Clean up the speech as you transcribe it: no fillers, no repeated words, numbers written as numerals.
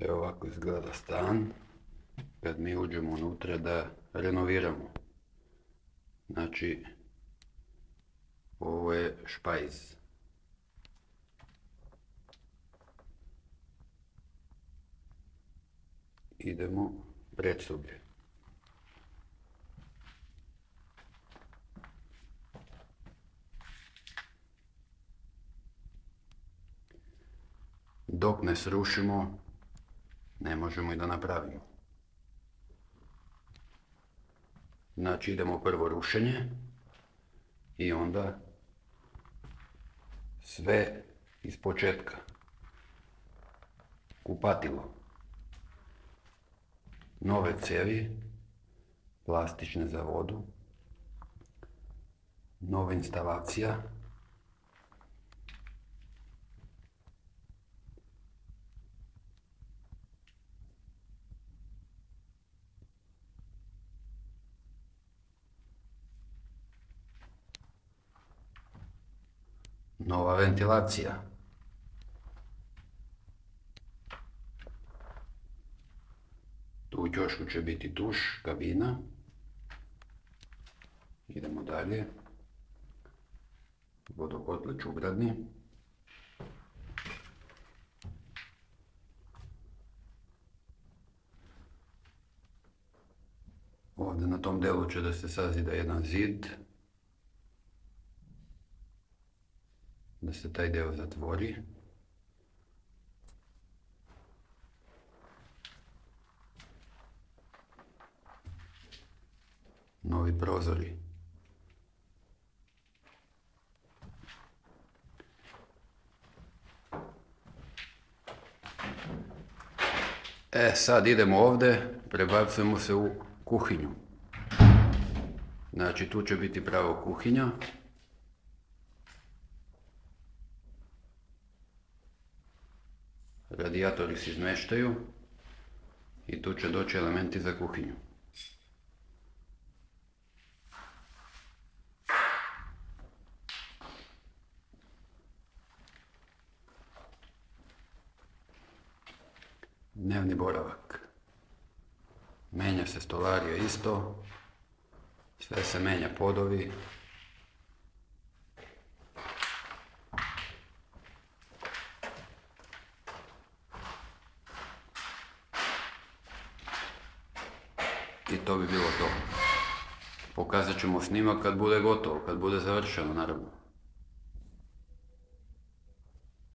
Evo ovako izgleda stan kad mi uđemo unutra da renoviramo. Znači, ovo je špajz. Idemo predsoblje. Dok ne srušimo, ne možemo i da napravimo. Znači idemo prvo rušenje i onda sve iz početka. Kupatilo. Nove cijevi, plastične za vodu, nova instalacija, nova ventilacija, tu u ćošku će biti tuš, kabina. Idemo dalje. Vodokotlić ugradni. Ovdje na tom delu će da se sazida jedan zid, da se taj deo zatvori. Novi prozori. Sad idemo ovdje, prebacujemo se u kuhinju. Znači tu će biti pravo kuhinja. Radijatori se izmeštaju i tu će doći elementi za kuhinju. Dnevni boravak. Menja se stolarija isto. Sve se menja, podovi. I to bi bilo to. Pokazat ćemo snimak kad bude gotovo, kad bude završeno naravno.